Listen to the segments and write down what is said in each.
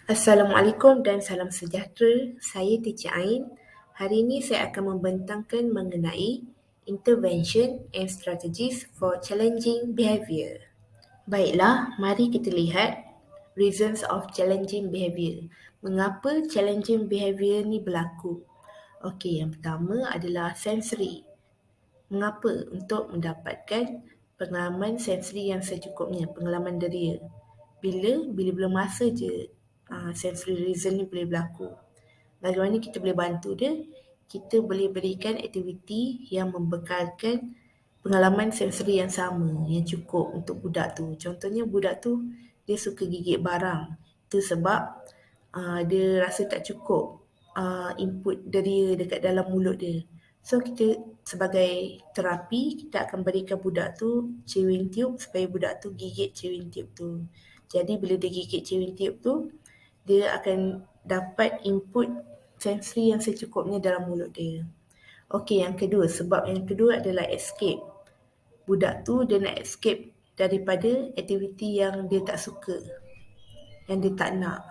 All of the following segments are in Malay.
Assalamualaikum dan salam sejahtera. Saya Teacher Ain. Hari ini saya akan membentangkan mengenai intervention and strategies for challenging behavior. Baiklah, mari kita lihat reasons of challenging behavior. Mengapa challenging behavior ni berlaku? Okey, yang pertama adalah sensory. Mengapa? Untuk mendapatkan pengalaman sensori yang secukupnya, pengalaman deria. Bila masa je sensory reason ni boleh berlaku. Bagaimana kita boleh bantu dia? Kita boleh berikan aktiviti yang membekalkan pengalaman sensori yang sama, yang cukup untuk budak tu. Contohnya budak tu dia suka gigit barang. Itu sebab dia rasa tak cukup input deria dekat dalam mulut dia. So kita sebagai terapi, kita akan berikan budak tu chewing tube supaya budak tu gigit chewing tube tu. Jadi bila dia gigit chewing tube tu, dia akan dapat input sensori yang secukupnya dalam mulut dia. Okey, yang kedua, sebab yang kedua adalah escape. Budak tu dia nak escape daripada aktiviti yang dia tak suka, yang dia tak nak.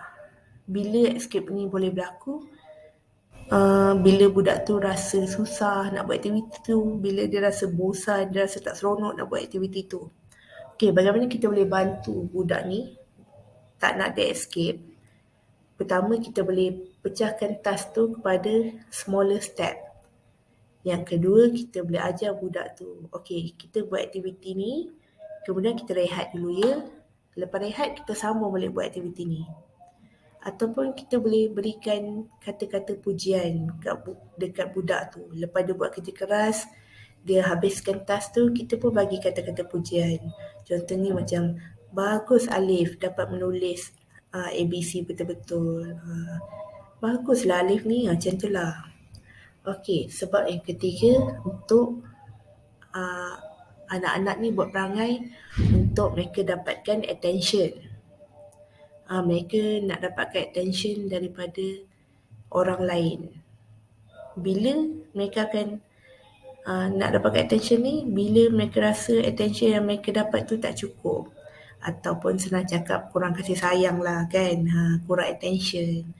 Bila escape ni boleh berlaku? Bila budak tu rasa susah nak buat aktiviti tu, bila dia rasa bosan, dia rasa tak seronok nak buat aktiviti tu. Okey, bagaimana kita boleh bantu budak ni tak nak dia escape? Pertama, kita boleh pecahkan task tu kepada smaller step. Yang kedua, kita boleh ajar budak tu, okey, kita buat aktiviti ni, kemudian kita rehat dulu ya. Lepas rehat, kita sambung balik buat aktiviti ni. Ataupun kita boleh berikan kata-kata pujian dekat budak tu. Lepas dia buat kerja keras, dia habiskan task tu, kita pun bagi kata-kata pujian. Contohnya macam, bagus Alif dapat menulis ABC betul-betul. Baguslah Alif ni, macam tu lah. Okey, sebab yang ketiga, untuk anak-anak ni buat perangai untuk mereka dapatkan attention. Mereka nak dapatkan attention daripada orang lain. Bila mereka akan nak dapatkan attention ni, bila mereka rasa attention yang mereka dapat tu tak cukup, ataupun senang cakap kurang kasih sayang lah kan, kurang attention.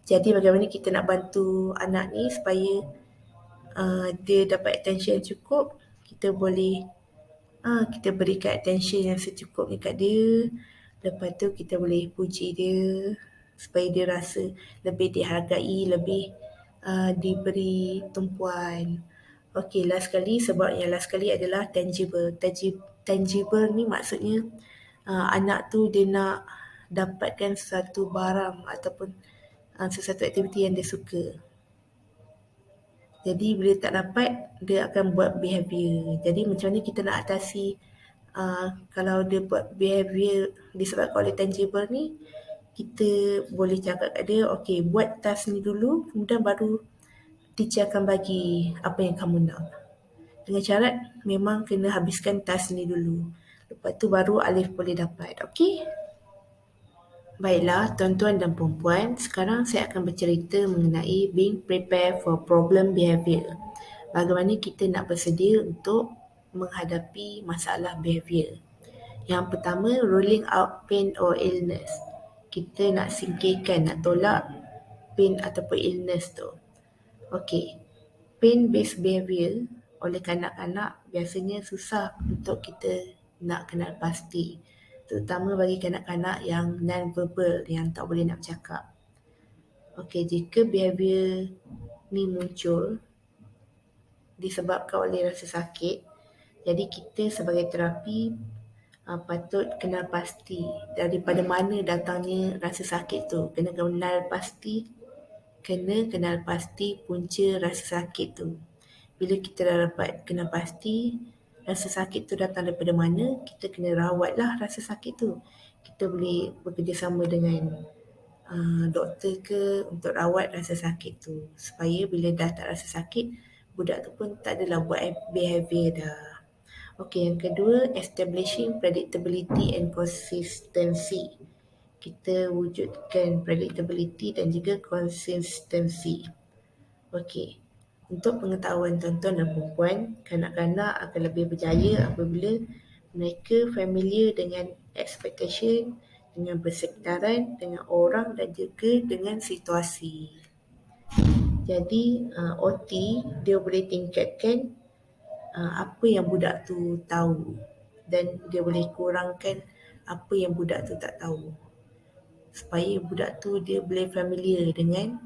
Jadi bagaimana kita nak bantu anak ni supaya dia dapat attention yang cukup? Kita boleh kita berikan attention yang secukupnya kat dia. Lepas tu kita boleh puji dia supaya dia rasa lebih dihargai, lebih diberi tumpuan. Okey, last sekali, sebab yang last sekali adalah tangible. Tangible ni maksudnya anak tu dia nak dapatkan sesuatu barang ataupun sesuatu aktiviti yang dia suka. Jadi bila tak dapat, dia akan buat behavior. Jadi macam mana kita nak atasi kalau dia buat behavior disebabkan oleh tangible ni? Kita boleh cakap kat dia, okey, buat task ni dulu, kemudian baru teacher akan bagi apa yang kamu nak. Dengan syarat memang kena habiskan task ni dulu. Lepas tu baru Alif boleh dapat. Okey? Baiklah, tuan-tuan dan puan-puan, sekarang saya akan bercerita mengenai being prepared for problem behavior. Bagaimana kita nak bersedia untuk menghadapi masalah behavior. Yang pertama, ruling out pain or illness. Kita nak singkirkan, nak tolak pain ataupun illness tu. Okey, pain-based behavior oleh kanak-kanak biasanya susah untuk kita nak kenal pasti. Terutama bagi kanak-kanak yang non-verbal, yang tak boleh nak bercakap. Okey, jika behavior ni muncul disebabkan oleh rasa sakit, jadi kita sebagai terapi patut kenal pasti daripada mana datangnya rasa sakit tu. Kena kenal pasti punca rasa sakit tu. Bila kita dah dapat kenal pasti rasa sakit tu datang daripada mana, kita kena rawatlah rasa sakit tu. Kita boleh bekerjasama dengan doktor ke untuk rawat rasa sakit tu, supaya bila dah tak rasa sakit, budak tu pun tak adalah buat behavior dah. Okey, yang kedua, establishing predictability and consistency. Kita wujudkan predictability dan juga consistency. Okey, untuk pengetahuan tuan-tuan dan puan-puan, kanak-kanak akan lebih berjaya apabila mereka familiar dengan expectation dengan bersekitaran, dengan orang dan juga dengan situasi. Jadi OT dia boleh tingkatkan apa yang budak tu tahu dan dia boleh kurangkan apa yang budak tu tak tahu supaya budak tu dia boleh familiar dengan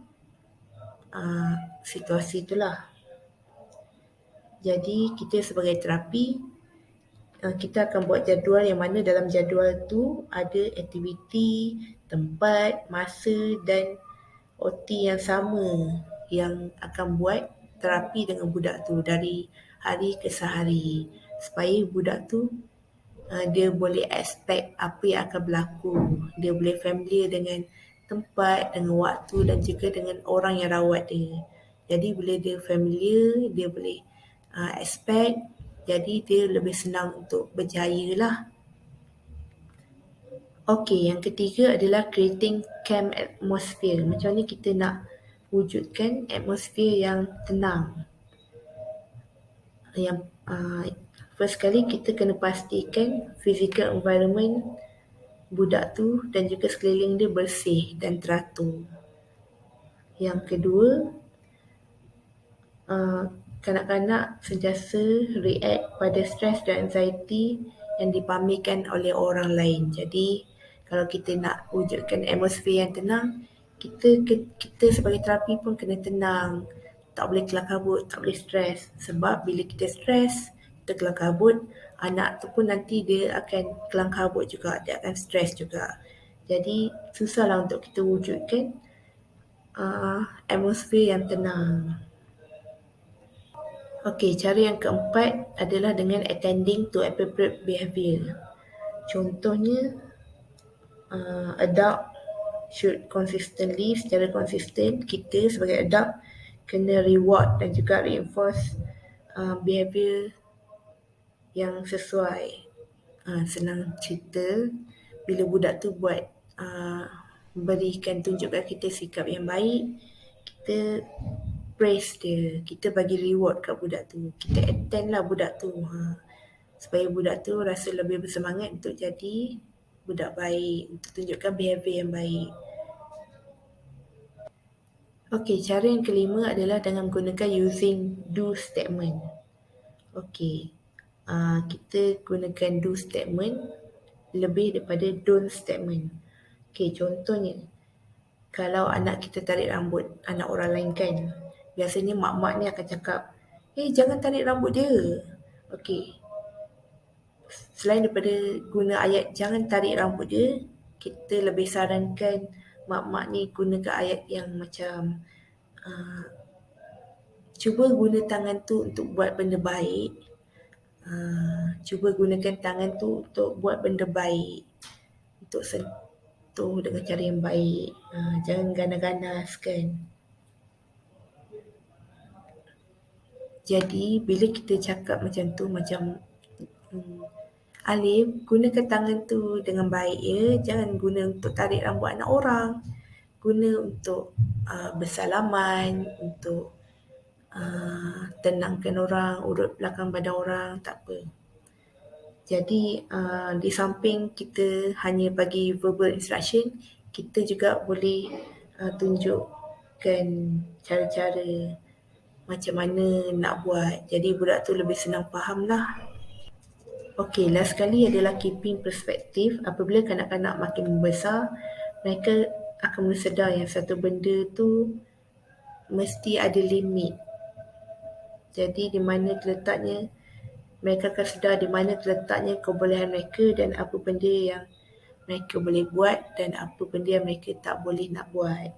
situasi itulah. Jadi kita sebagai terapi kita akan buat jadual yang mana dalam jadual tu ada aktiviti, tempat, masa dan OT yang sama yang akan buat terapi dengan budak tu dari hari ke sehari supaya budak tu dia boleh expect apa yang akan berlaku. Dia boleh familiar dengan tempat, dengan waktu dan juga dengan orang yang rawat dia. Jadi bila dia familiar, dia boleh expect, jadi dia lebih senang untuk berjaya lah. Okey, yang ketiga adalah creating calm atmosphere. Macam ni kita nak wujudkan atmosphere yang tenang. Yang first kali kita kena pastikan physical environment budak tu dan juga sekeliling dia bersih dan teratur. Yang kedua, kanak-kanak sentiasa react pada stres dan anxiety yang dipamerkan oleh orang lain. Jadi kalau kita nak wujudkan atmosphere yang tenang, kita sebagai terapi pun kena tenang. Tak boleh kelam kabut, tak boleh stres. Sebab bila kita stres, kita kelam kabut, anak tu pun nanti dia akan kelam kabut juga, dia akan stres juga. Jadi susahlah untuk kita wujudkan atmosphere yang tenang. Okey, cara yang keempat adalah dengan attending to appropriate behaviour. Contohnya, adult should consistently, secara konsisten, kita sebagai adult kena reward dan juga reinforce behaviour yang sesuai. Senang cerita, bila budak tu buat tunjukkan kita sikap yang baik, kita praise dia, kita bagi reward kat budak tu, kita attend lah budak tu supaya budak tu rasa lebih bersemangat untuk jadi budak baik, untuk tunjukkan behaviour yang baik. Okey, cara yang kelima adalah dengan menggunakan using do statement. Okey, kita gunakan do statement lebih daripada don't statement. Okey, contohnya kalau anak kita tarik rambut anak orang lain kan, biasanya mak-mak ni akan cakap, jangan tarik rambut dia. Okey, selain daripada guna ayat jangan tarik rambut dia, kita lebih sarankan mak-mak ni gunakan ayat yang macam cuba guna tangan tu untuk buat benda baik. Cuba gunakan tangan tu untuk buat benda baik, untuk sentuh dengan cara yang baik. Jangan ganas-ganas kan. Jadi bila kita cakap macam tu, macam Alif, gunakan tangan tu dengan baik ya. Jangan guna untuk tarik rambut anak orang. Guna untuk bersalaman, untuk tenangkan orang, urut belakang badan orang, tak apa. Jadi di samping kita hanya bagi verbal instruction, kita juga boleh tunjukkan cara-cara macam mana nak buat. Jadi budak tu lebih senang faham lah. Okey, last sekali adalah keeping perspektif. Apabila kanak-kanak makin membesar, mereka akan mula sedar yang satu benda tu mesti ada limit. Jadi di mana terletaknya, mereka akan sedar di mana terletaknya kebolehan mereka dan apa benda yang mereka boleh buat dan apa benda yang mereka tak boleh nak buat.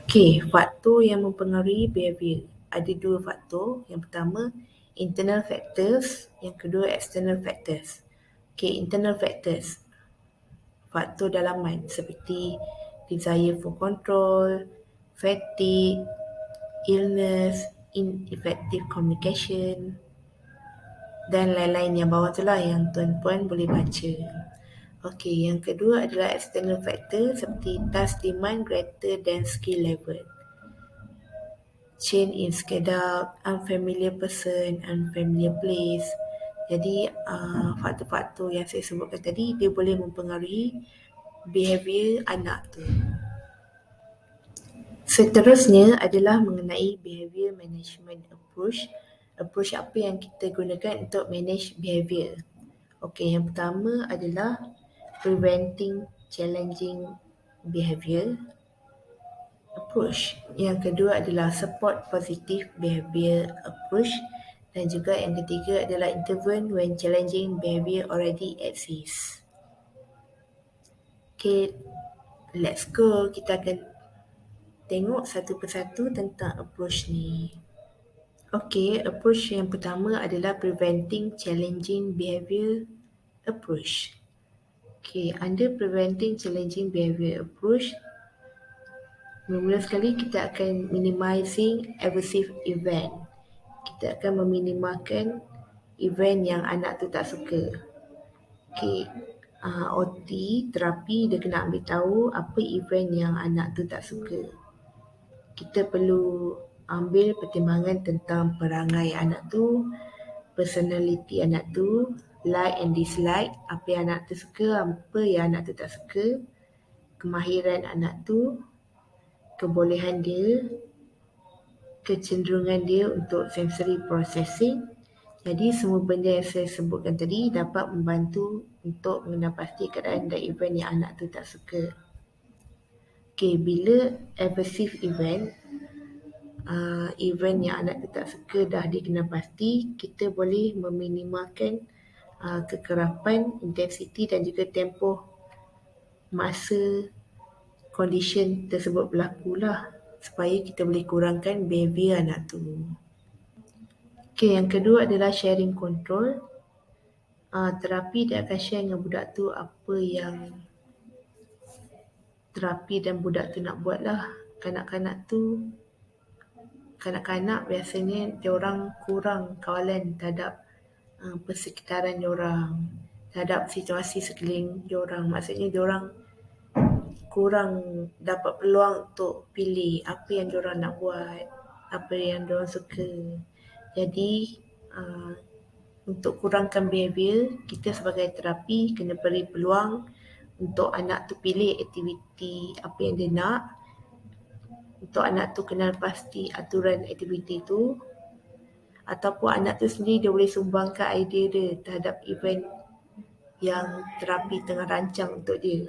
Okey, faktor yang mempengaruhi behavior. Ada dua faktor. Yang pertama, internal factors. Yang kedua, external factors. Okey, internal factors. Faktor dalaman seperti desire for control, fatigue, illness, ineffective communication dan lain-lain yang bawah tu lah yang tuan-puan boleh baca. Okey, yang kedua adalah external factor seperti task demand greater than skill level, change in schedule, unfamiliar person, unfamiliar place. Jadi faktor-faktor yang saya sebutkan tadi dia boleh mempengaruhi behavior anak tu. Seterusnya adalah mengenai behavior management approach. Approach apa yang kita gunakan untuk manage behavior. Okey, yang pertama adalah preventing challenging behavior approach. Yang kedua adalah support positive behavior approach. Dan juga yang ketiga adalah intervene when challenging behavior already exists. Okay, let's go. Kita akan tengok satu persatu tentang approach ni. Okay, approach yang pertama adalah preventing challenging behavior approach. Okay, under preventing challenging behavior approach, mula sekali kita akan minimizing aversive event. Kita akan meminimalkan event yang anak tu tak suka. Okay, OT, terapi dia kena ambil tahu apa event yang anak tu tak suka. Kita perlu ambil pertimbangan tentang perangai anak tu, personality anak tu, like and dislike, apa yang anak tu suka, apa yang anak tu tak suka, kemahiran anak tu, kebolehan dia, kecenderungan dia untuk sensory processing. Jadi semua benda yang saya sebutkan tadi dapat membantu untuk mengenal pasti keadaan dan event yang anak tu tak suka. Okay, bila aversive event, event yang anak tu tak suka dah dikenal pasti, kita boleh meminimalkan kekerapan, intensiti dan juga tempoh masa condition tersebut berlaku lah, supaya kita boleh kurangkan behavior anak tu. Okay, yang kedua adalah sharing control. Terapi dia akan share dengan budak tu apa yang terapi dan budak tu nak buat lah. Kanak-kanak biasanya diorang kurang kawalan terhadap persekitaran diorang, terhadap situasi sekeliling diorang. Maksudnya diorang kurang dapat peluang untuk pilih apa yang diorang nak buat, apa yang diorang suka. Jadi untuk kurangkan behavior, kita sebagai terapi kena beri peluang untuk anak tu pilih aktiviti apa yang dia nak, untuk anak tu kenal pasti aturan aktiviti tu, ataupun anak tu sendiri dia boleh sumbangkan idea dia terhadap event yang terapi tengah rancang untuk dia.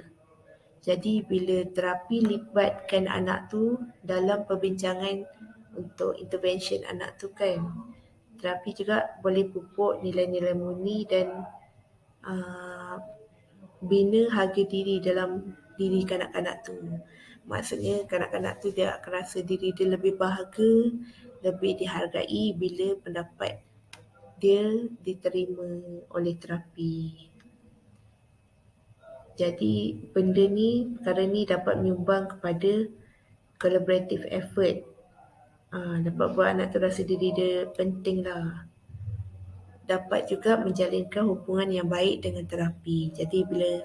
Jadi bila terapi libatkan anak tu dalam perbincangan untuk intervention anak tu kan, terapi juga boleh pupuk nilai-nilai murni dan bina harga diri dalam diri kanak-kanak tu. Maksudnya kanak-kanak tu dia akan rasa diri dia lebih berharga, lebih dihargai bila pendapat dia diterima oleh terapi. Jadi perkara ni dapat menyumbang kepada collaborative effort. Dapat buat anak tu rasa diri dia penting lah. Dapat juga menjalinkan hubungan yang baik dengan terapi. Jadi bila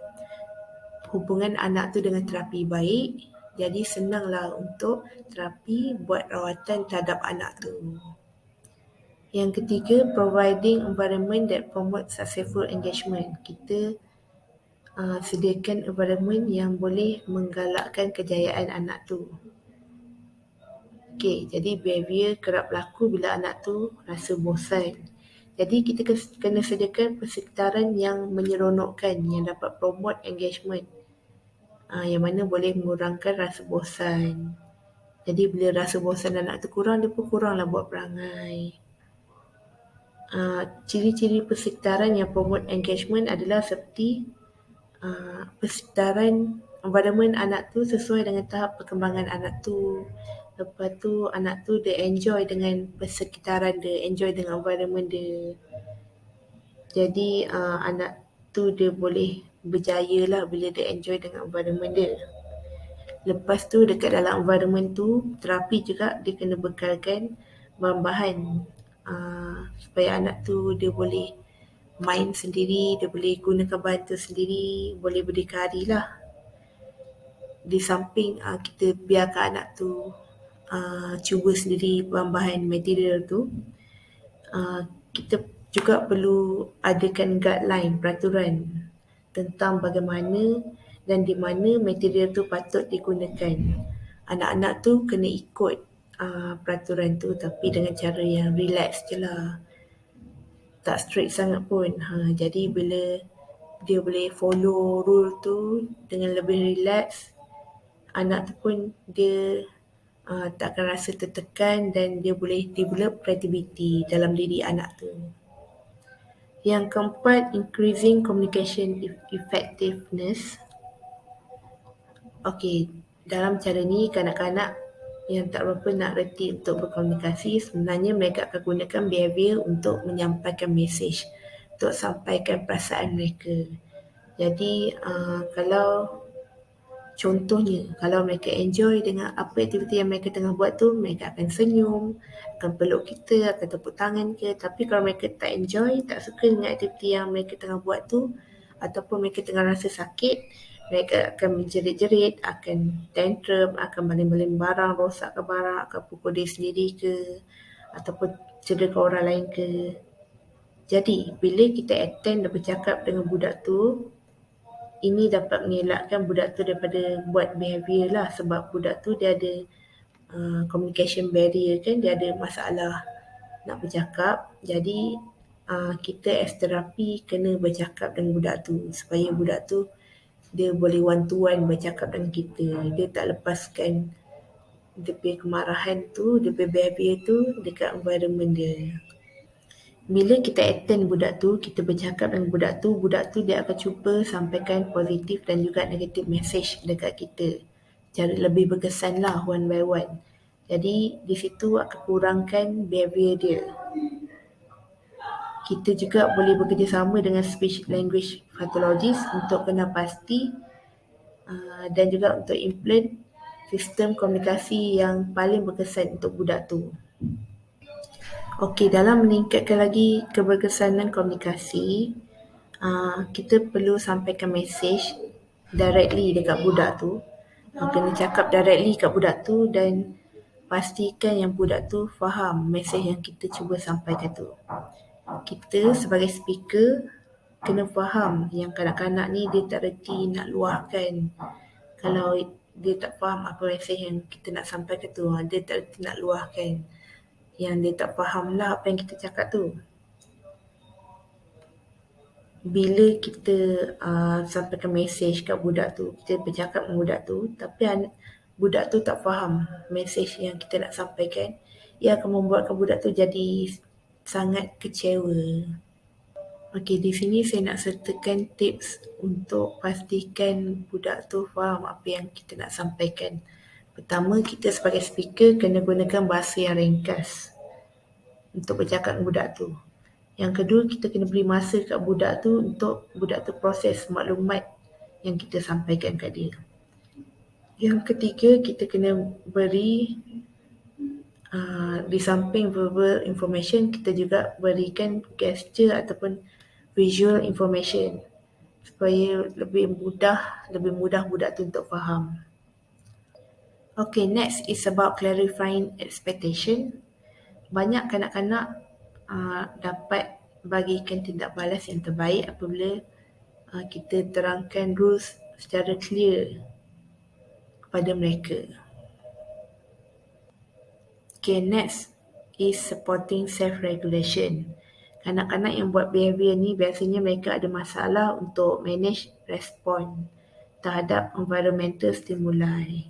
hubungan anak tu dengan terapi baik, jadi senanglah untuk terapi buat rawatan terhadap anak tu. Yang ketiga, providing environment that promotes successful engagement. Kita sediakan environment yang boleh menggalakkan kejayaan anak tu. Okay, jadi behavior kerap berlaku bila anak tu rasa bosan. Jadi kita kena sediakan persekitaran yang menyeronokkan, yang dapat promote engagement, yang mana boleh mengurangkan rasa bosan. Jadi bila rasa bosan anak tu kurang, dia pun kuranglah buat perangai. Ciri-ciri persekitaran yang promote engagement adalah seperti persekitaran environment anak tu sesuai dengan tahap perkembangan anak tu. Lepas tu anak tu dia enjoy dengan persekitaran dia, enjoy dengan environment dia. Jadi anak tu dia boleh berjaya lah bila dia enjoy dengan environment dia. Lepas tu dekat dalam environment tu, terapi juga dia kena bekalkan bahan-bahan supaya anak tu dia boleh main sendiri, dia boleh gunakan bahan tu sendiri, boleh berdikari lah. Di samping kita biarkan anak tu cuba sendiri bahan-bahan material tu, kita Juga perlu adakan guideline, peraturan tentang bagaimana dan di mana material tu patut digunakan. Anak-anak tu kena ikut peraturan tu tapi dengan cara yang relax je lah. Tak strict sangat pun. Jadi bila dia boleh follow rule tu dengan lebih relax, anak tu pun dia tak akan rasa tertekan dan dia boleh develop creativity dalam diri anak tu. Yang keempat, increasing communication effectiveness. Okey, dalam cara ni kanak-kanak yang tak berapa nak reti untuk berkomunikasi, sebenarnya mereka akan gunakan behavior untuk menyampaikan mesej, untuk sampaikan perasaan mereka. Jadi kalau contohnya, kalau mereka enjoy dengan apa aktiviti yang mereka tengah buat tu, mereka akan senyum, akan peluk kita, akan tepuk tangan ke. Tapi kalau mereka tak enjoy, tak suka dengan aktiviti yang mereka tengah buat tu, ataupun mereka tengah rasa sakit, mereka akan menjerit-jerit, akan tantrum, akan baling-baling barang, rosakkan barang, akan pukul diri sendiri ke, ataupun cederakan orang lain ke. Jadi, bila kita attend dan bercakap dengan budak tu, ini dapat mengelakkan budak tu daripada buat behavior lah, sebab budak tu dia ada communication barrier kan, dia ada masalah nak bercakap. Jadi kita as terapi kena bercakap dengan budak tu supaya budak tu dia boleh one to one bercakap dengan kita. Dia tak lepaskan dia punya kemarahan tu, dia punya behavior tu dekat environment dia. Bila kita attend budak tu, kita bercakap dengan budak tu dia akan cuba sampaikan positif dan juga negatif message dekat kita. Cara lebih berkesan lah, one by one. Jadi di situ akan kurangkan behavior dia. Kita juga boleh bekerjasama dengan speech language pathologist untuk kenal pasti dan juga untuk implement sistem komunikasi yang paling berkesan untuk budak tu. Okey, dalam meningkatkan lagi keberkesanan komunikasi, kita perlu sampaikan mesej directly dekat budak tu. Kena cakap directly kat budak tu dan pastikan yang budak tu faham mesej yang kita cuba sampaikan tu. Kita sebagai speaker kena faham yang kanak-kanak ni dia tak reti nak luahkan. Kalau dia tak faham apa mesej yang kita nak sampaikan tu, dia tak reti nak luahkan. Yang dia tak faham lah apa yang kita cakap tu. Bila kita sampaikan mesej kat budak tu, kita bercakap dengan budak tu, tapi budak tu tak faham mesej yang kita nak sampaikan, ia akan membuatkan budak tu jadi sangat kecewa. Okey, di sini saya nak sertakan tips untuk pastikan budak tu faham apa yang kita nak sampaikan. Pertama, kita sebagai speaker kena gunakan bahasa yang ringkas untuk bercakap dengan budak tu. Yang kedua, kita kena beri masa kat budak tu untuk budak tu proses maklumat yang kita sampaikan kat dia. Yang ketiga, kita kena beri di samping verbal information, kita juga berikan gesture ataupun visual information supaya lebih mudah budak tu untuk faham. Okay, next is about clarifying expectation. Banyak kanak-kanak dapat bagikan tindak balas yang terbaik apabila kita terangkan rules secara clear kepada mereka. Okay, next is supporting self-regulation. Kanak-kanak yang buat behavior ni biasanya mereka ada masalah untuk manage respon terhadap environmental stimuli.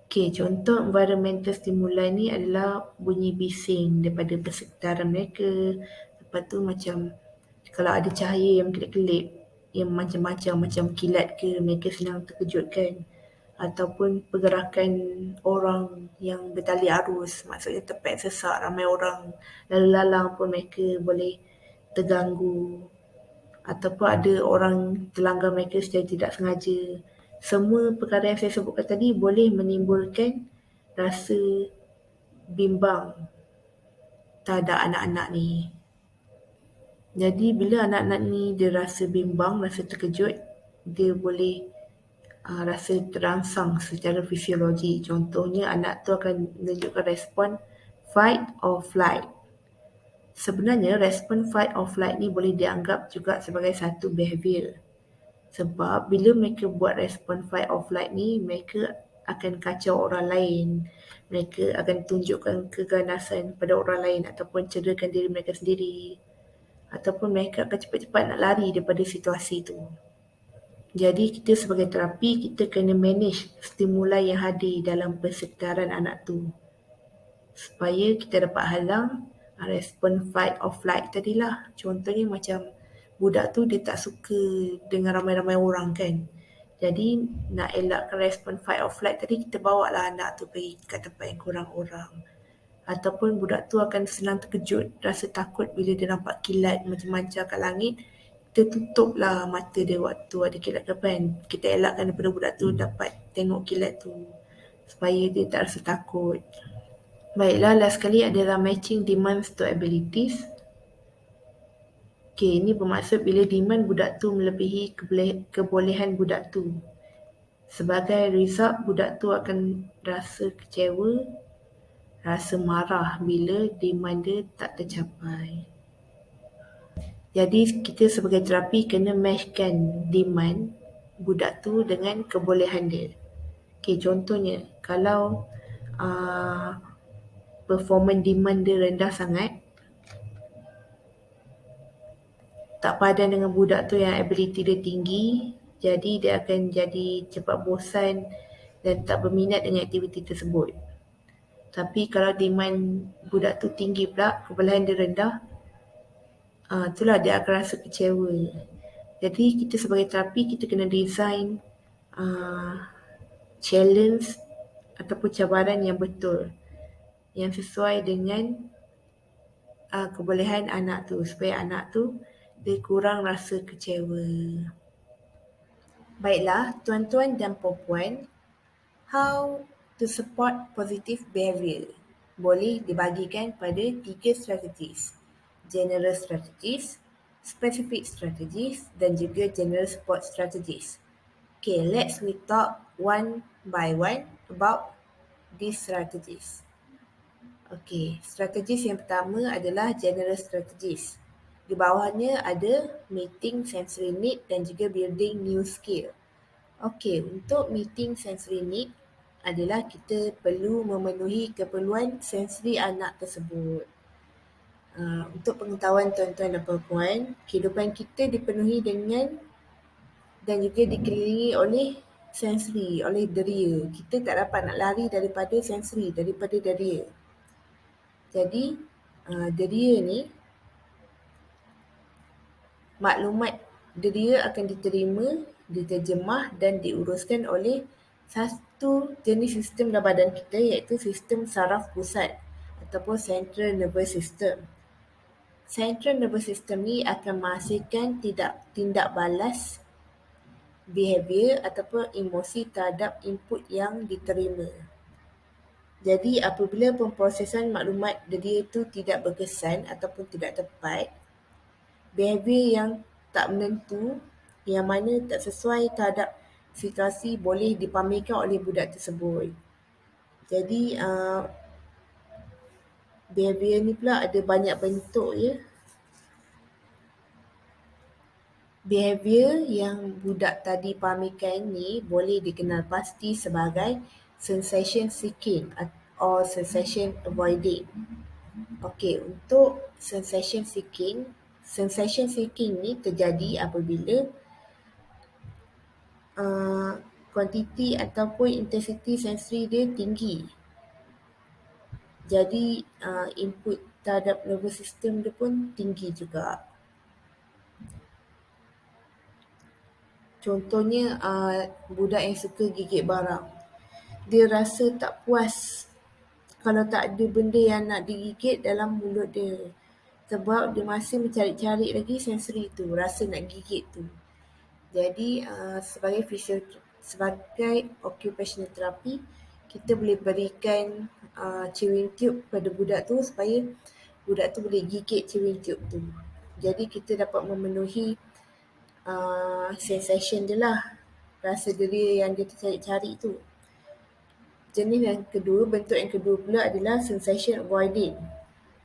Okay, contoh environmental stimuli ni adalah bunyi bising daripada persekitaran mereka. Lepas tu macam kalau ada cahaya yang kelip-kelip, yang macam-macam, macam kilat ke, mereka senang terkejut kan. Ataupun pergerakan orang yang bertali arus, maksudnya tempat sesak, ramai orang lalu lalang pun mereka boleh terganggu. Ataupun ada orang terlanggar mereka secara tidak sengaja. Semua perkara yang saya sebutkan tadi boleh menimbulkan rasa bimbang terhadap anak-anak ni. Jadi bila anak-anak ni dia rasa bimbang, rasa terkejut, dia boleh rasa terangsang secara fisiologi. Contohnya anak tu akan menunjukkan respon fight or flight. Sebenarnya respon fight or flight ni boleh dianggap juga sebagai satu behavior. Sebab bila mereka buat respon fight or flight ni, mereka akan kacau orang lain. Mereka akan tunjukkan keganasan pada orang lain ataupun cederakan diri mereka sendiri. Ataupun mereka akan cepat-cepat nak lari daripada situasi tu. Jadi kita sebagai terapi, kita kena manage stimulai yang hadir dalam persekitaran anak tu, supaya kita dapat halang respon fight or flight tadilah. Contohnya macam budak tu dia tak suka dengan ramai-ramai orang kan. Jadi nak elakkan respon fight or flight tadi, kita bawa lah anak tu pergi kat tempat yang kurang orang. Ataupun budak tu akan senang terkejut, rasa takut bila dia nampak kilat macam-macam kat langit. Kita tutup lah mata dia waktu ada kilat kapan. Kita elakkan daripada budak tu dapat tengok kilat tu, supaya dia tak rasa takut. Baiklah, last sekali adalah matching demands to abilities. Okey, ini bermaksud bila demand budak tu melebihi kebolehan budak tu. Sebagai result, budak tu akan rasa kecewa, rasa marah bila demand dia tak tercapai. Jadi kita sebagai terapi kena matchkan demand budak tu dengan kebolehan dia. Okey, contohnya kalau performance demand dia rendah sangat, tak padan dengan budak tu yang ability dia tinggi, jadi dia akan jadi cepat bosan dan tak berminat dengan aktiviti tersebut. Tapi kalau demand budak tu tinggi pula, kebolehan dia rendah, itulah dia akan rasa kecewa. Jadi kita sebagai terapi, kita kena design challenge ataupun cabaran yang betul, yang sesuai dengan kebolehan anak tu, supaya anak tu dia kurang rasa kecewa. Baiklah, tuan-tuan dan puan-puan, how to support positive behavior boleh dibagikan pada 3 strategies: general strategies, specific strategies dan juga general support strategies. Okay, let's we talk one by one about these strategies. Okay, strategis yang pertama adalah general strategies. Di bawahnya ada meeting sensory need dan juga building new skill. Okey, untuk meeting sensory need adalah kita perlu memenuhi keperluan sensory anak tersebut. Untuk pengetahuan tuan-tuan dan puan-puan, kehidupan kita dipenuhi dengan dan juga dikelilingi oleh sensory, oleh deria. Kita tak dapat nak lari daripada sensory, daripada deria. Jadi, deria ni, maklumat deria akan diterima, diterjemah dan diuruskan oleh satu jenis sistem dalam badan kita, iaitu sistem saraf pusat ataupun central nervous system. Central nervous system ni akan menghasilkan tindak balas behavior ataupun emosi terhadap input yang diterima. Jadi apabila pemprosesan maklumat deria itu tidak berkesan ataupun tidak tepat, behavior yang tak menentu, yang mana tak sesuai terhadap situasi boleh dipamerkan oleh budak tersebut. Jadi behavior ni pula ada banyak bentuk ya. Behavior yang budak tadi pamerkan ni boleh dikenal pasti sebagai sensation seeking or sensation avoiding. Okey, untuk sensation seeking ni terjadi apabila kuantiti ataupun intensity sensory dia tinggi. Jadi input terhadap nervous system dia pun tinggi juga. Contohnya budak yang suka gigit barang, dia rasa tak puas kalau tak ada benda yang nak digigit dalam mulut dia, sebab dia masih mencari-cari lagi sensory tu, rasa nak gigit tu. Jadi sebagai occupational therapy, kita boleh berikan chewing tube pada budak tu supaya budak tu boleh gigit chewing tube tu. Jadi kita dapat memenuhi sensation dia lah, rasa deria yang dia cari-cari tu. Jenis yang kedua, bentuk yang kedua pula adalah sensation avoiding.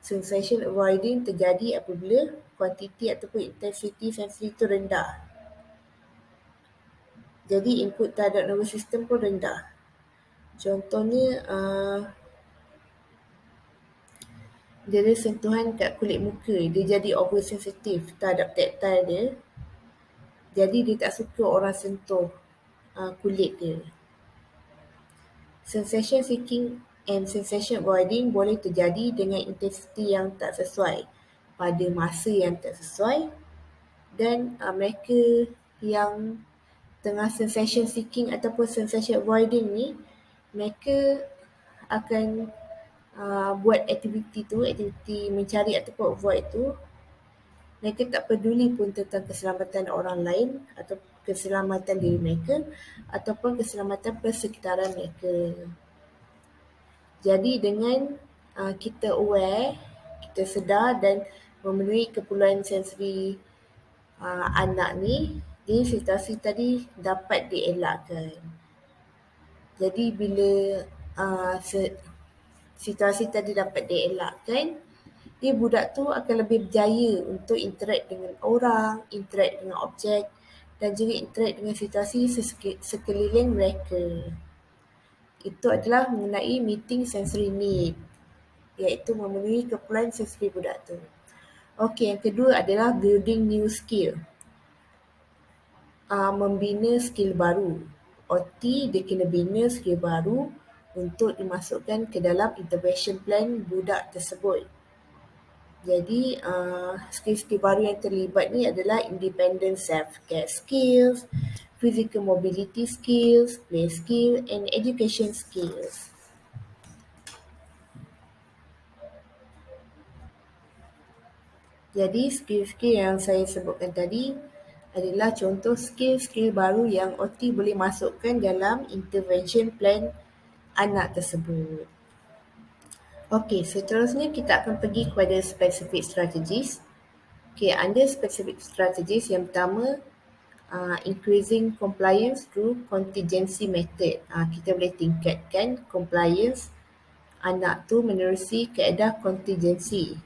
Sensation avoiding terjadi apabila kuantiti ataupun intensity sensory itu rendah. Jadi input terhadap nervous system pun rendah. Contohnya, dia ada sentuhan kat kulit muka, dia jadi oversensitive terhadap tactile dia. Jadi dia tak suka orang sentuh kulit dia. Sensation seeking and sensation avoiding boleh terjadi dengan intensiti yang tak sesuai, pada masa yang tak sesuai, dan mereka yang tengah sensation seeking ataupun sensation avoiding ni, mereka akan buat aktiviti mencari ataupun avoid tu, mereka tak peduli pun tentang keselamatan orang lain atau keselamatan diri mereka ataupun keselamatan persekitaran mereka. Jadi dengan kita aware, kita sedar dan memenuhi keperluan sensori anak ni, jadi situasi tadi dapat dielakkan. Jadi bila situasi tadi dapat dielakkan, dia budak tu akan lebih berjaya untuk interact dengan orang, interact dengan objek dan juga interact dengan situasi sekeliling mereka. Itu adalah mengenai meeting sensory need, iaitu memenuhi keperluan sensori budak tu. Okey, yang kedua adalah building new skill. Membina skill baru. OT dia kena bina skill baru untuk dimasukkan ke dalam intervention plan budak tersebut. Jadi skill-skill baru yang terlibat ni adalah independent self-care skills, physical mobility skills, play skill and education skills. Jadi skill-skill yang saya sebutkan tadi adalah contoh skill-skill baru yang OT boleh masukkan dalam intervention plan anak tersebut. Okey, seterusnya kita akan pergi kepada specific strategies. Okey, under specific strategies yang pertama, increasing compliance through contingency method. Kita boleh tingkatkan compliance anak tu menerusi kaedah contingency.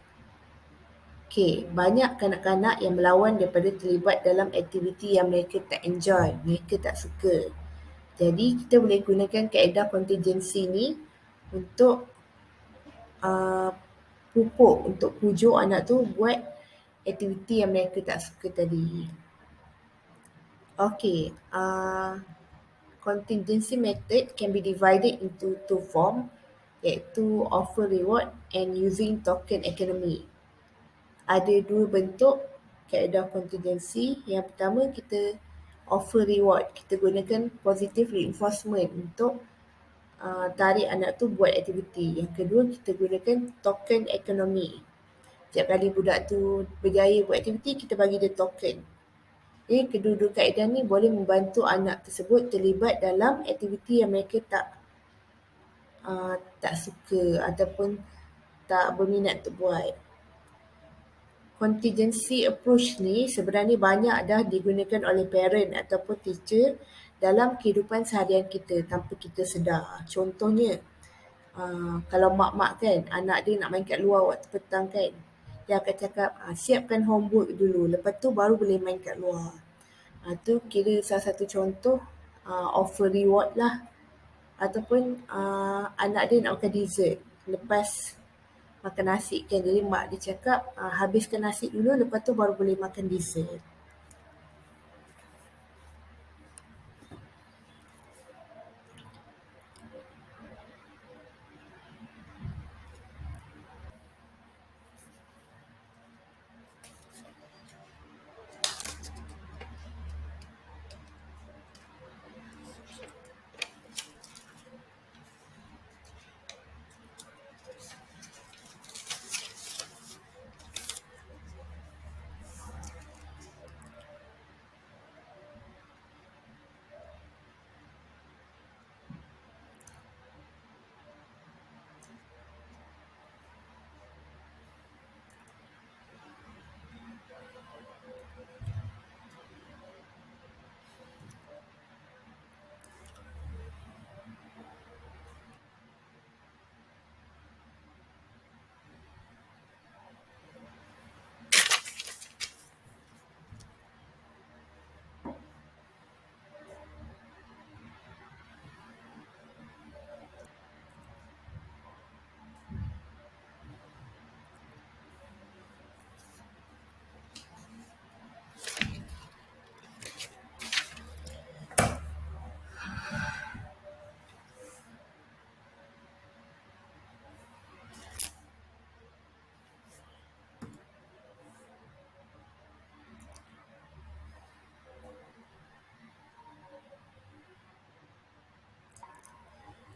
Okey, banyak kanak-kanak yang melawan daripada terlibat dalam aktiviti yang mereka tak enjoy, mereka tak suka. Jadi kita boleh gunakan kaedah contingency ni untuk pupuk, untuk pujuk anak tu buat aktiviti yang mereka tak suka tadi. Okay, contingency method can be divided into two forms, iaitu offer reward and using token economy. Ada dua bentuk kaedah contingency. Yang pertama, kita offer reward. Kita gunakan positive reinforcement untuk tarik anak tu buat aktiviti. Yang kedua, kita gunakan token economy. Setiap kali budak tu berjaya buat aktiviti, kita bagi dia token. Jadi kedua-dua kaedah ni boleh membantu anak tersebut terlibat dalam aktiviti yang mereka tak suka ataupun tak berminat untuk buat. Contingency approach ni sebenarnya banyak dah digunakan oleh parent ataupun teacher dalam kehidupan seharian kita tanpa kita sedar. Contohnya, kalau mak-mak kan, anak dia nak main kat luar waktu petang kan, dia akan cakap, siapkan homework dulu, lepas tu baru boleh main kat luar. Tu kira salah satu contoh offer reward lah. Ataupun anak dia nak makan dessert lepas makan nasi kan, jadi mak dia cakap habiskan nasi dulu, lepas tu baru boleh makan dessert.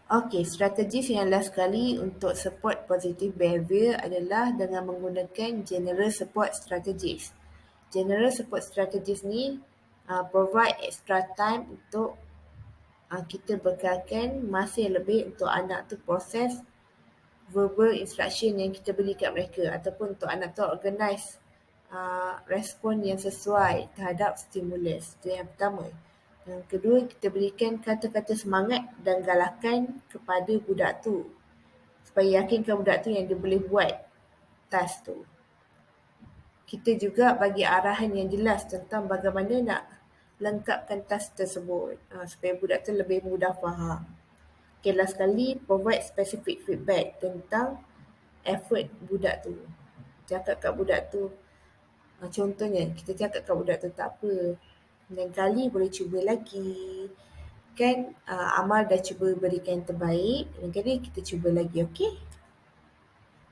Okey, strategi yang last sekali untuk support positive behavior adalah dengan menggunakan general support strategies. General support strategies ni provide extra time untuk kita bekalkan masa yang lebih untuk anak tu proses verbal instruction yang kita beri kat mereka, ataupun untuk anak tu organize respon yang sesuai terhadap stimulus. Itu yang pertama. Yang kedua, kita berikan kata-kata semangat dan galakan kepada budak tu supaya yakinkan budak tu yang dia boleh buat task tu. Kita juga bagi arahan yang jelas tentang bagaimana nak lengkapkan task tersebut supaya budak tu lebih mudah faham. Okay, last sekali, provide specific feedback tentang effort budak tu. Cakap kat budak tu, contohnya kita cakap kat budak tu, tak apa, lain kali boleh cuba lagi. Kan Amal dah cuba berikan yang terbaik, lain kali kita cuba lagi, okey?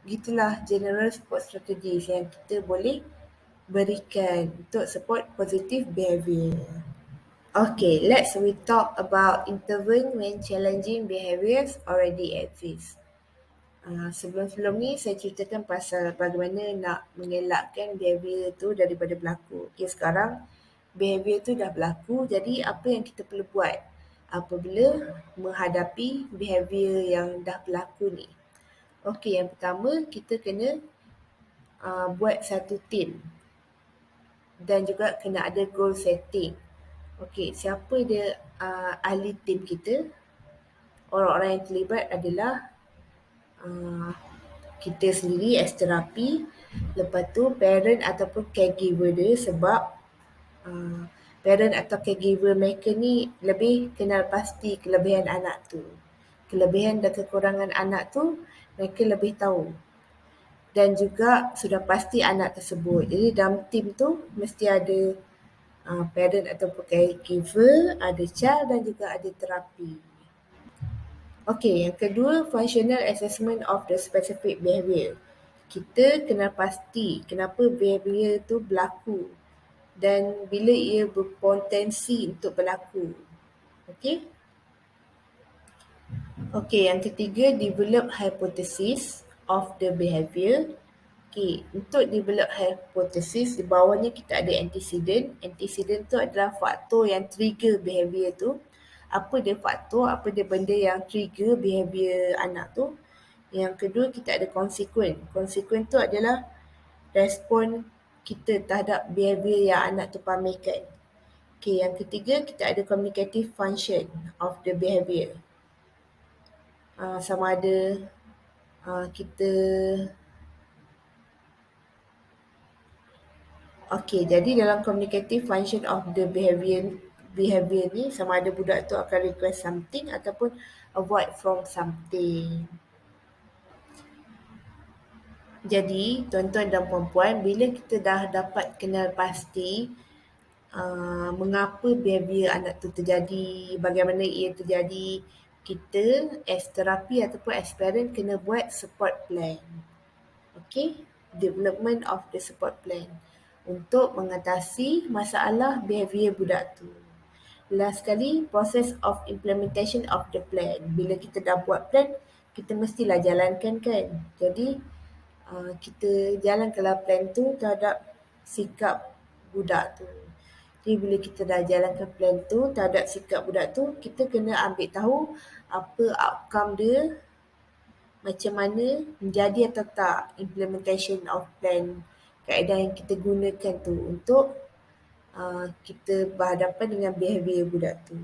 Gitulah general support strategies yang kita boleh berikan untuk support positive behavior. Okay, we talk about intervene when challenging behaviors already exist. Sebelum-sebelum ni saya ceritakan pasal bagaimana nak mengelakkan behavior tu daripada berlaku. Okay, sekarang behavior tu dah berlaku, jadi apa yang kita perlu buat apabila menghadapi behavior yang dah berlaku ni? Okay, yang pertama kita kena buat satu team dan juga kena ada goal setting. Okay, siapa dia ahli team kita? Orang-orang yang terlibat adalah kita sendiri as terapi, lepas tu parent ataupun caregiver dia, sebab parent atau caregiver mereka ni lebih kenal pasti kelebihan anak tu. Kelebihan dan kekurangan anak tu mereka lebih tahu. Dan juga sudah pasti anak tersebut. Jadi dalam team tu mesti ada parent ataupun caregiver, ada child dan juga ada terapi. Okey, yang kedua, functional assessment of the specific behavior. Kita kena pasti kenapa behavior tu berlaku dan bila ia berpotensi untuk berlaku. Okey? Okey, yang ketiga, develop hypothesis of the behavior. Okey, untuk develop hypothesis, di bawahnya kita ada antecedent. Antecedent tu adalah faktor yang trigger behavior tu. Apa dia faktor, apa dia benda yang trigger behavior anak tu. Yang kedua, kita ada consequent. Consequent tu adalah respon kita terhadap behavior yang anak tu pamerkan. Okay, yang ketiga, kita ada communicative function of the behavior. Sama ada kita... Okay, jadi dalam communicative function of the behavior ni, sama ada budak tu akan request something ataupun avoid from something. Jadi, tuan-tuan dan puan-puan, bila kita dah dapat kenal pasti mengapa behavior anak tu terjadi, bagaimana ia terjadi, kita as terapi ataupun as parent kena buat support plan. Okay, development of the support plan untuk mengatasi masalah behavior budak tu. Last sekali, process of implementation of the plan. Bila kita dah buat plan, kita mestilah jalankan kan. Jadi, kita jalankanlah plan tu terhadap sikap budak tu. Jadi bila kita dah jalankan plan tu terhadap sikap budak tu, kita kena ambil tahu apa outcome dia, macam mana menjadi atau tak implementation of plan, kaedah yang kita gunakan tu untuk kita berhadapan dengan behavior budak tu.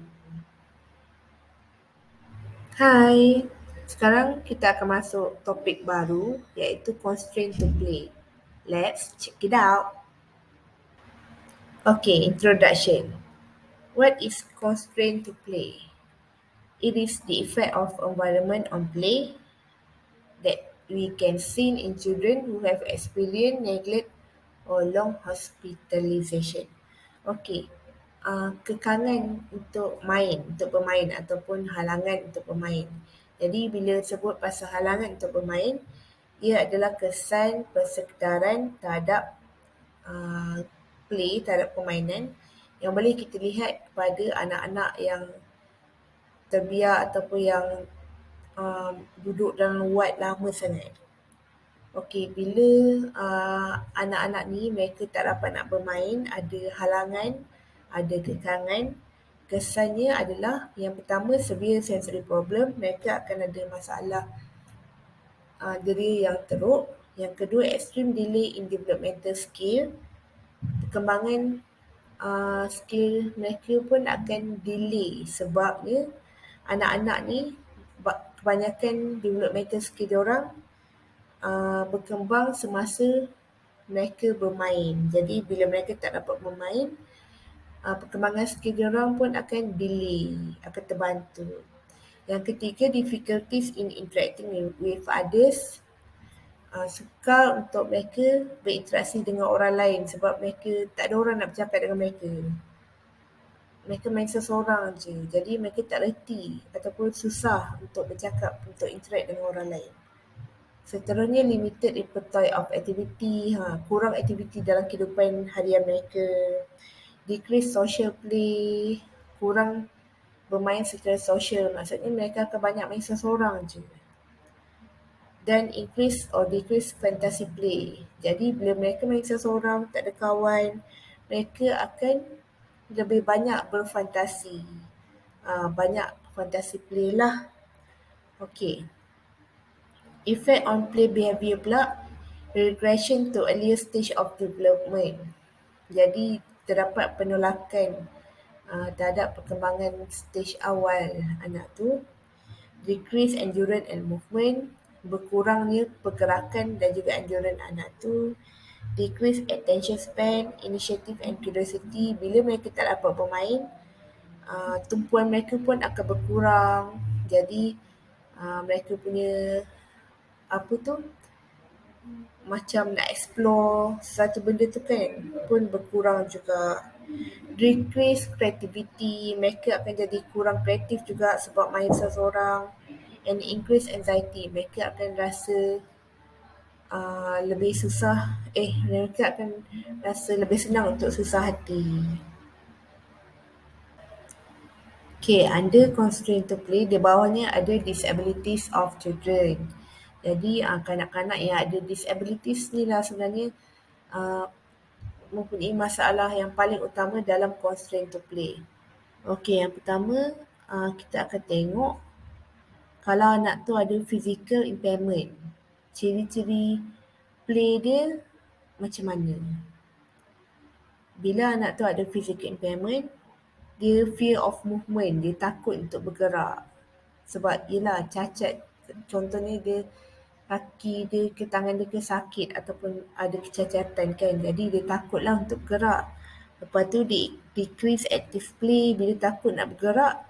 Hai, sekarang kita akan masuk topik baru iaitu constraint to play. Let's check it out. Okay, introduction. What is constraint to play? It is the effect of environment on play that we can see in children who have experienced neglect or long hospitalization. Okay, kekangan untuk bermain ataupun halangan untuk bermain. Jadi bila sebut pasal halangan untuk bermain, ia adalah kesan persekitaran terhadap play, terhadap permainan yang boleh kita lihat pada anak-anak yang terbiar ataupun yang duduk dalam wad lama sangat. Okey, bila anak-anak ni mereka tak dapat nak bermain, ada halangan, ada kekangan, kesannya adalah yang pertama severe sensory problem, mereka akan ada masalah deria yang teruk. Yang kedua, extreme delay in developmental skill, perkembangan skill mereka pun akan delay sebabnya anak-anak ni kebanyakan developmental skill diorang berkembang semasa mereka bermain. Jadi bila mereka tak dapat bermain, perkembangan skill diorang pun akan delay, akan terbantu. Yang ketiga, difficulties in interacting with others. Sukar untuk mereka berinteraksi dengan orang lain sebab mereka tak ada orang nak bercakap dengan mereka. Mereka main seseorang je. Jadi mereka tak reti ataupun susah untuk bercakap, untuk interact dengan orang lain. Seterusnya, limited repertoire of activity, kurang aktiviti dalam kehidupan harian mereka. Decrease social play, kurang bermain secara sosial, maksudnya mereka akan banyak main seseorang je. Dan increase or decrease fantasy play, jadi bila mereka main seseorang, tak ada kawan, mereka akan lebih banyak berfantasi, banyak fantasi play lah. Okay. Effect on play behaviour pula, regression to earlier stage of development. Jadi terdapat penolakan terhadap perkembangan stage awal anak tu. Decrease endurance and movement, berkurangnya pergerakan dan juga endurance anak tu. Decrease attention span, initiative and curiosity, bila mereka tak dapat bermain, tumpuan mereka pun akan berkurang. Jadi mereka punya macam nak explore sesuatu benda tu kan pun berkurang juga. Decrease creativity, mereka akan jadi kurang kreatif juga sebab main seseorang. And increase anxiety, mereka akan rasa lebih susah, mereka akan rasa lebih senang untuk susah hati. Okay, under constraint to play, di bawahnya ada disabilities of children. Jadi kanak-kanak yang ada disabilities ni lah sebenarnya mempunyai masalah yang paling utama dalam constraint to play. Okay, yang pertama kita akan tengok kalau anak tu ada physical impairment, ciri-ciri play dia macam mana. Bila anak tu ada physical impairment, dia fear of movement, dia takut untuk bergerak. Sebab yelah cacat, contohnya dia kaki dia ke tangan dia ke sakit ataupun ada kecacatan kan. Jadi dia takutlah untuk bergerak. Lepas tu dia decrease active play, bila takut nak bergerak,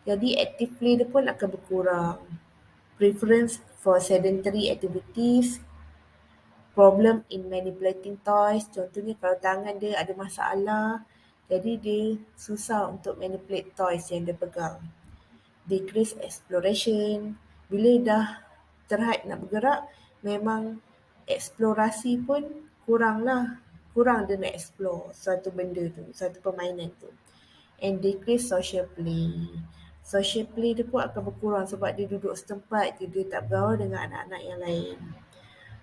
jadi active play dia pun akan berkurang. Preference for sedentary activities, problem in manipulating toys, contohnya kalau tangan dia ada masalah, jadi dia susah untuk manipulate toys yang dia pegang. Decrease exploration, bila dah terhad nak bergerak, memang eksplorasi pun kurang dia nak explore suatu benda tu, suatu permainan tu. And decrease social play, social play dia pun akan berkurang sebab dia duduk setempat je, dia tak bergaul dengan anak-anak yang lain.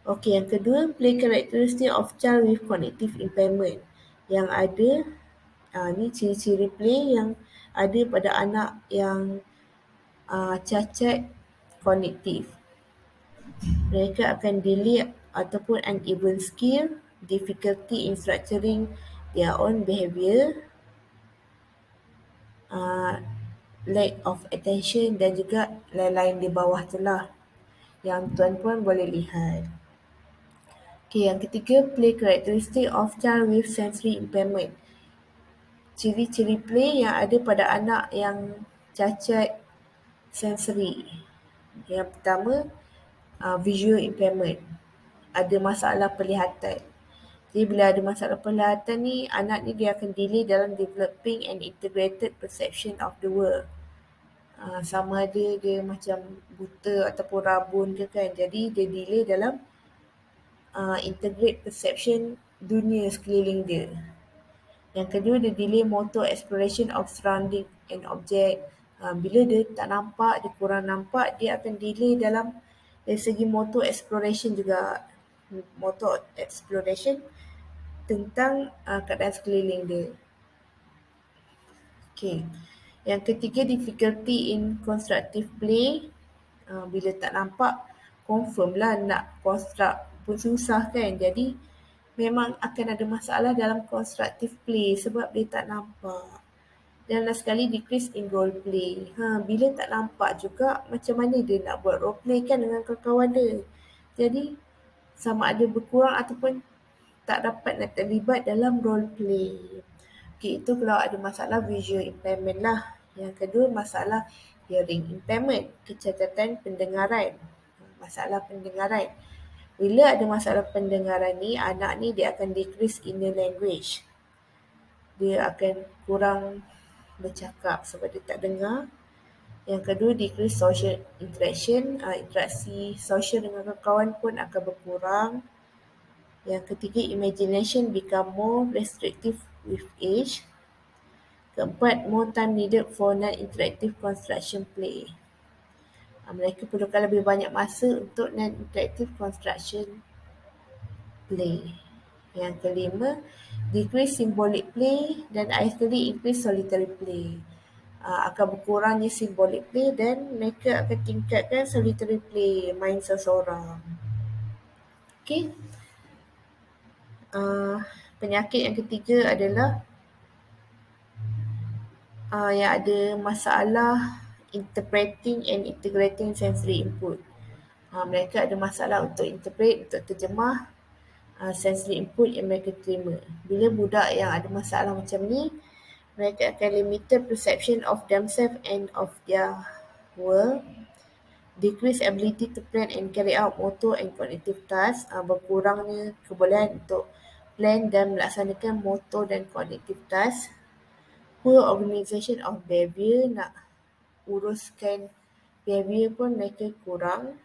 Okey, yang kedua, play characteristic of child with cognitive impairment. Yang ada, ni ciri-ciri play yang ada pada anak yang cacat kognitif. Mereka akan delay ataupun uneven skill, difficulty in structuring their own behaviour, lack of attention dan juga lain-lain di bawah tu lah yang tuan-puan boleh lihat. Okay, yang ketiga, play characteristic of child with sensory impairment. Ciri-ciri play yang ada pada anak yang cacat sensory. Yang pertama, visual impairment, ada masalah penglihatan. Jadi bila ada masalah penglihatan ni, anak ni dia akan delay dalam developing an integrated perception of the world. Sama ada dia macam buta ataupun rabun ke kan, jadi dia delay dalam integrate perception dunia sekeliling dia. Yang kedua, dia delay motor exploration of surrounding and object. Bila dia tak nampak, dia kurang nampak, dia akan delay dalam dari segi motor exploration juga. Motor exploration tentang keadaan sekeliling dia. Okay. Yang ketiga, difficulty in constructive play. Bila tak nampak, confirm lah nak construct pun susah kan. Jadi memang akan ada masalah dalam constructive play sebab dia tak nampak. Dan last sekali, decrease in role play. Bila tak nampak juga, macam mana dia nak buat role play kan dengan kawan-kawan dia. Jadi sama ada berkurang ataupun tak dapat nak terlibat dalam role play. Okay, itu kalau ada masalah visual impairment lah. Yang kedua, masalah hearing impairment, kecacatan pendengaran. Masalah pendengaran. Bila ada masalah pendengaran ni, anak ni dia akan decrease inner language. Dia akan kurang bercakap sebab dia tak dengar. Yang kedua, decrease social interaction. Interaksi sosial dengan kawan pun akan berkurang. Yang ketiga, imagination become more restrictive with age. Keempat, more time needed for non-interactive construction play. Mereka perlukan lebih banyak masa untuk non-interactive construction play. Yang kelima, decrease symbolic play dan akhirnya increase solitary play. Akan berkurangnya symbolic play dan mereka akan tingkatkan solitary play, main seseorang. Okay. Penyakit yang ketiga adalah yang ada masalah interpreting and integrating sensory input. Mereka ada masalah untuk interpret, untuk terjemah sensory input yang mereka terima. Bila budak yang ada masalah macam ni, mereka akan limited perception of themselves and of their world, decrease ability to plan and carry out motor and cognitive tasks, berkurangnya kebolehan untuk plan dan melaksanakan motor dan cognitive tasks, poor organisation of behavior, nak uruskan behavior pun mereka kurang,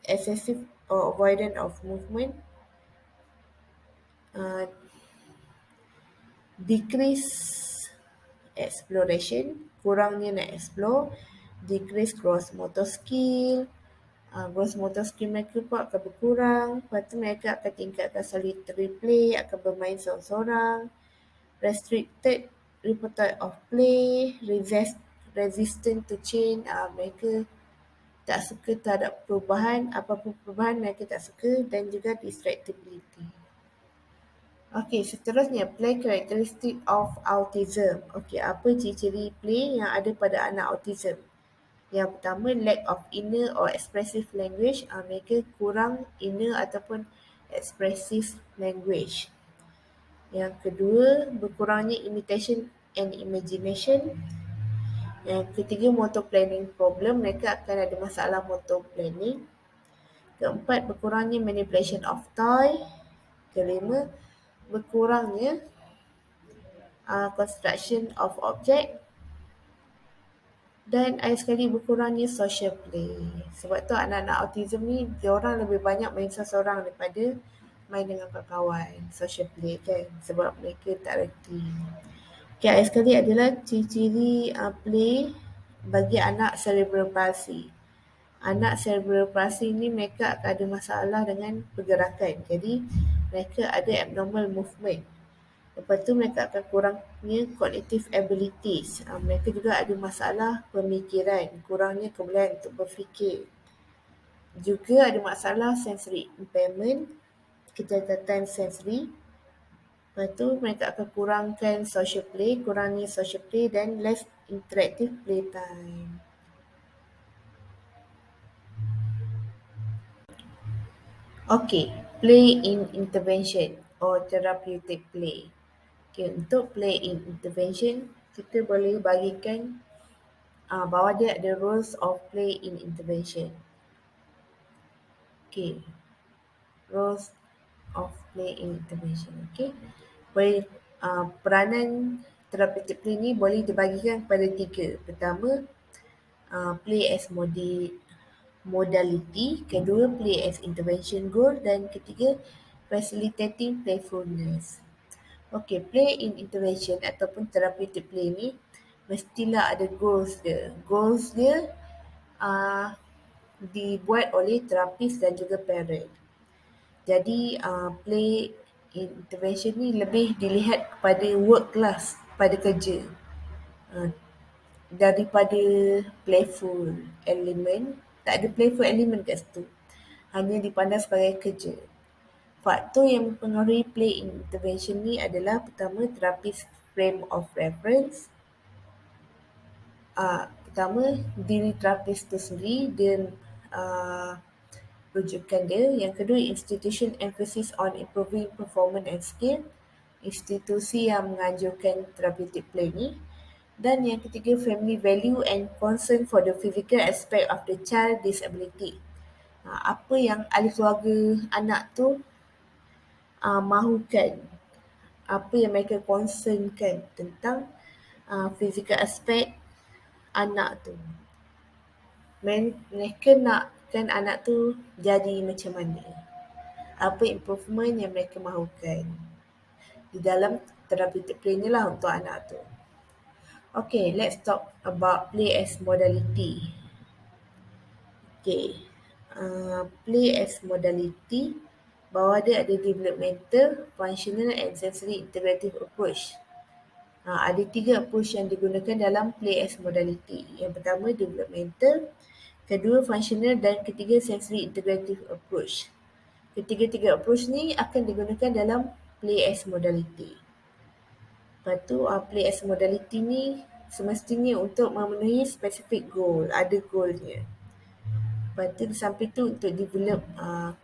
excessive or avoidance of movement, decrease exploration, kurangnya nak explore, decrease gross motor skill, gross motor skill mereka pun akan berkurang. Lepas tu mereka akan tingkatkan solitary play, akan bermain seorang-seorang, restricted repertoire of play, resistant to change, mereka tak suka terhadap perubahan, apapun perubahan mereka tak suka, dan juga distractibility. Okey, seterusnya play characteristic of autism. Okey, apa ciri-ciri play yang ada pada anak autism? Yang pertama, lack of inner or expressive language. Mereka kurang inner ataupun expressive language. Yang kedua, berkurangnya imitation and imagination. Yang ketiga, motor planning problem. Mereka akan ada masalah motor planning. Keempat, berkurangnya manipulation of toy. Kelima, berkurangnya construction of object. Dan akhir sekali, berkurangnya social play. Sebab tu anak-anak autism ni, diorang lebih banyak main seseorang daripada main dengan kawan-kawan. Social play kan, sebab mereka tak reti. Okay, akhir sekali adalah ciri-ciri play bagi anak cerebral palsy. Anak cerebral palsy ni mereka akan ada masalah dengan pergerakan. Jadi mereka ada abnormal movement. Lepas tu mereka akan kurangnya cognitive abilities. Mereka juga ada masalah pemikiran, kurangnya kebolehan untuk berfikir. Juga ada masalah sensory impairment, kecacatan sensory. Lepas tu mereka akan kurangkan social play, kurangnya social play dan less interactive playtime. Okay, play in intervention or therapeutic play. Okay, untuk play in intervention, kita boleh bagikan bawah dia ada rules of play in intervention. Okay, rules of play in intervention. Okay, boleh peranan therapeutic play ni boleh dibagikan kepada tiga. Pertama, play as modality. Kedua, play as intervention goal. Dan ketiga, facilitating playfulness. Okay, play in intervention ataupun therapeutic play ni mestilah ada goals dia. Goals dia dibuat oleh terapis dan juga parent. Jadi play intervention ni lebih dilihat kepada work class, pada kerja. Uh, Daripada playful element, tak ada playful element kat situ. Hanya dipandang sebagai kerja. Faktor yang mempengaruhi play intervention ni adalah pertama, terapis frame of reference. Pertama, diri terapis tu sendiri, dia rujukan dia. Yang kedua, institution emphasis on improving performance and skill. Institusi yang menganjurkan therapeutic play ni. Dan yang ketiga, family value and concern for the physical aspect of the child disability. Apa yang ahli keluarga anak tu mahukan, apa yang mereka concernkan tentang physical aspect anak tu. Mereka nakkan anak tu jadi macam mana, apa improvement yang mereka mahukan di dalam therapeutic play ni lah untuk anak tu. Okay, let's talk about play as modality. Okay, play as modality, bawah dia ada developmental, functional and sensory integrative approach. Ada 3 approach yang digunakan dalam play as modality. Yang pertama developmental, kedua functional dan ketiga sensory integrative approach. Ketiga-tiga approach ni akan digunakan dalam play as modality. Lepas tu play as modality ni semestinya untuk memenuhi specific goal, ada goalnya. Lepas tu di samping tu untuk develop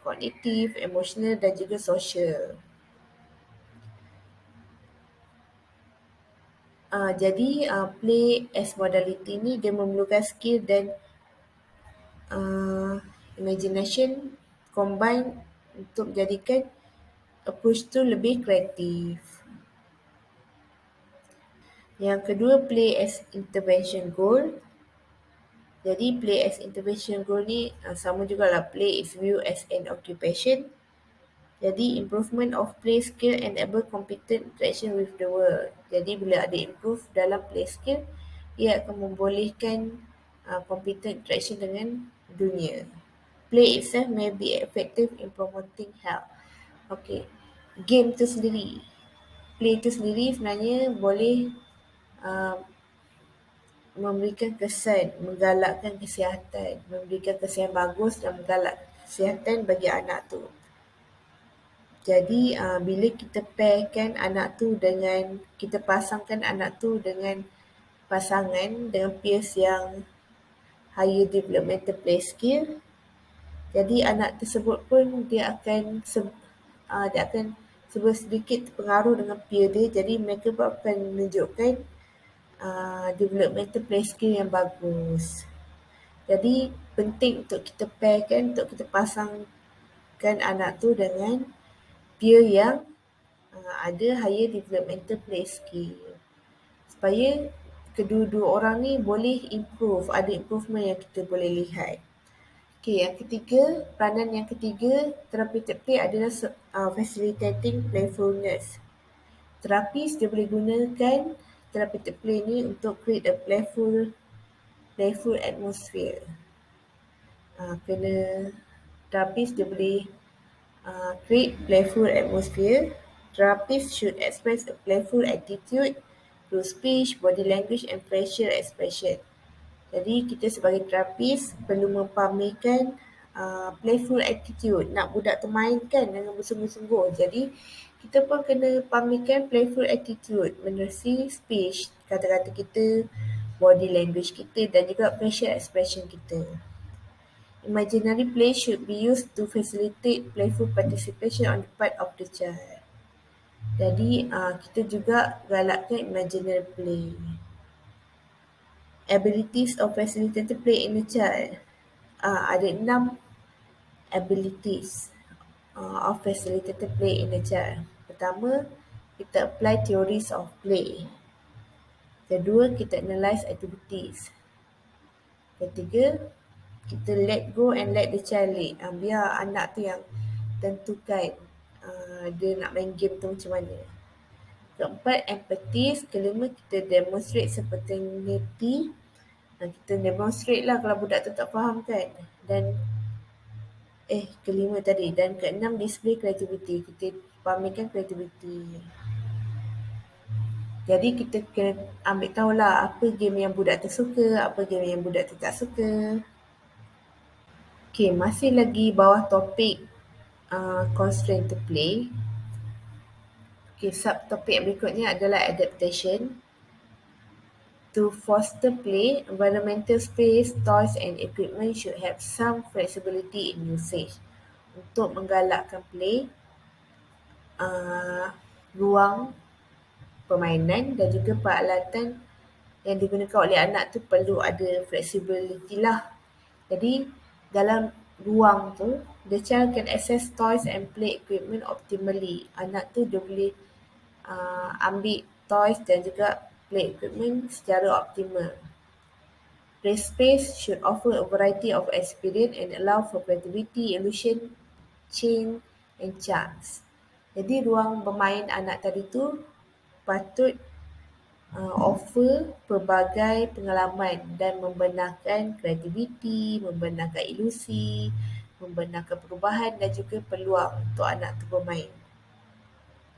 kognitif, emotional dan juga social. Jadi play as modality ni dia memerlukan skill dan imagination combine untuk menjadikan approach tu lebih kreatif. Yang kedua, play as intervention goal. Jadi play as intervention goal ni sama jugalah, play is viewed as an occupation. Jadi improvement of play skill enable competent interaction with the world. Jadi bila ada improve dalam play skill, ia akan membolehkan competent interaction dengan dunia. Play itself may be effective in promoting health. Okay, game tu sendiri, play tu sendiri sebenarnya boleh memberikan kesan, menggalakkan kesihatan, memberikan kesan bagus dan menggalak kesihatan bagi anak tu. Jadi bila kita pairkan anak tu dengan, kita pasangkan anak tu dengan pasangan, dengan peers yang higher developmental play skill, jadi anak tersebut pun dia akan sedikit terpengaruh dengan peer dia. Jadi mereka pun akan menunjukkan developmental play skill yang bagus. Jadi penting untuk kita pairkan, untuk kita pasangkan anak tu dengan peer yang ada higher developmental play skill, supaya kedua-dua orang ni boleh improve, ada improvement yang kita boleh lihat. Okay, yang ketiga, peranan yang ketiga therapeutic play adalah facilitating playfulness. Terapis dia boleh gunakan therapeutic play ni untuk create a playful atmosphere. Terapis dia boleh create playful atmosphere. Terapis should express a playful attitude through speech, body language and facial expression. Jadi kita sebagai terapis perlu mempamerkan playful attitude, nak budak tu mainkan dengan bersungguh-sungguh. Jadi kita pun kena pamerkan playful attitude menerusi speech, kata-kata kita, body language kita dan juga facial expression kita. Imaginary play should be used to facilitate playful participation on the part of the child. Jadi kita juga galakkan imaginary play. Abilities of facilitated play in a child. Ada 6 abilities of facilitated play in a child. Pertama, kita apply theories of play. Kedua, kita analyze activities. Ketiga, kita let go and let the child lead. Biar anak tu yang tentukan dia nak main game tu macam mana. Keempat, empatis. Kelima, kita demonstrate spontaneity. Kita demonstrate lah kalau budak tu tak faham kan. Dan kelima tadi. Dan keenam, display creativity. Kita pamerkan kreativiti. Jadi kita kena ambil tahulah apa game yang budak tu suka, apa game yang budak tu tak suka. Okey, masih lagi bawah topik constraint to play. Okey, subtopik berikutnya adalah adaptation. To foster play, environmental space, toys and equipment should have some flexibility in usage. Untuk menggalakkan play, ruang permainan dan juga peralatan yang digunakan oleh anak tu perlu ada flexibility lah. Jadi dalam ruang tu, the child can access toys and play equipment optimally. Anak tu dia boleh ambil toys dan juga play equipment secara optimal. Play space should offer a variety of experience and allow for creativity, illusion, change and chance. Jadi ruang bermain anak tadi tu patut offer pelbagai pengalaman dan membenarkan kreativiti, membenarkan ilusi, membenarkan perubahan dan juga peluang untuk anak tu bermain.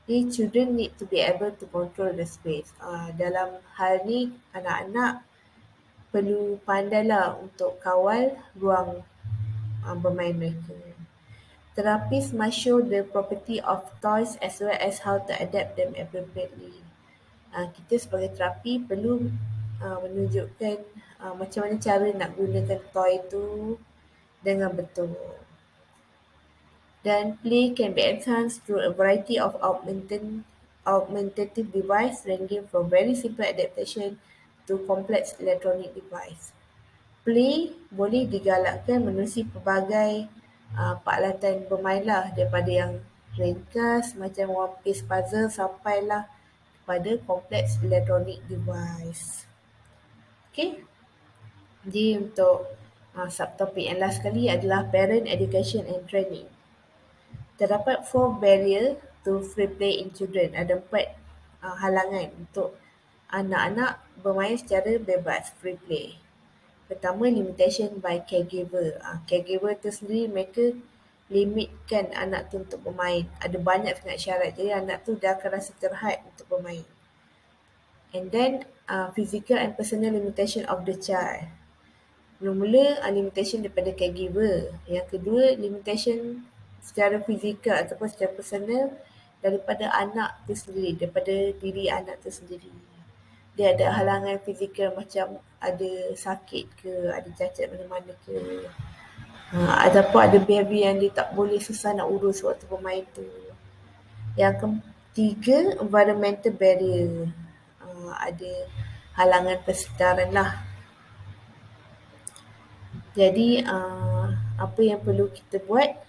Jadi children need to be able to control the space. Dalam hal ni anak-anak perlu pandailah untuk kawal ruang bermain mereka. Therapist must show the property of toys as well as how to adapt them appropriately. Kita sebagai terapi perlu menunjukkan macam mana cara nak gunakan toy tu dengan betul. Dan play can be enhanced through a variety of augmentative device ranging from very simple adaptation to complex electronic device. Play boleh digalakkan menerusi pelbagai peralatan bermain lah, daripada yang ringkas macam one piece puzzle sampailah pada complex electronic device. Okay. Jadi untuk subtopik yang last sekali adalah parent education and training. Terdapat 4 barrier to free play in children. Ada 4 halangan untuk anak-anak bermain secara bebas, free play. Pertama, limitation by caregiver. Caregiver tu sendiri mereka limitkan anak tu untuk bermain. Ada banyak sangat syarat. Jadi anak tu dia akan rasa terhad untuk bermain. And then physical and personal limitation of the child. Mula-mula limitation daripada caregiver. Yang kedua, limitation secara fizikal ataupun secara personal daripada anak tu sendiri, daripada diri anak tu sendiri. Dia ada halangan fizikal macam ada sakit ke, ada cacat mana-mana ke. Ataupun ada behavior yang dia tak boleh, susah nak urus waktu bermain tu. Yang ketiga, environmental barrier. Ada halangan persekitaran lah. Jadi apa yang perlu kita buat?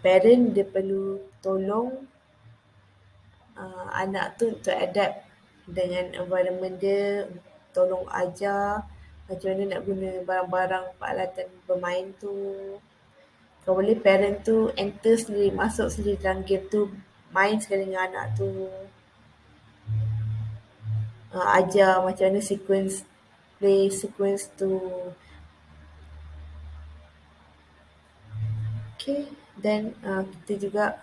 Parent dia perlu tolong anak tu untuk adapt dengan environment dia, tolong ajar macam mana nak guna barang-barang peralatan bermain tu. Kalau boleh parent tu enter sendiri, masuk sendiri dalam game tu, main sekali dengan anak tu. Ajar macam mana play sequence tu. Okay, then kita juga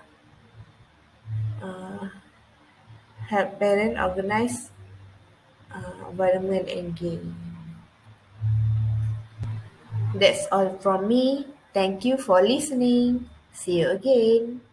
help parent organize environment and game. That's all from me. Thank you for listening. See you again.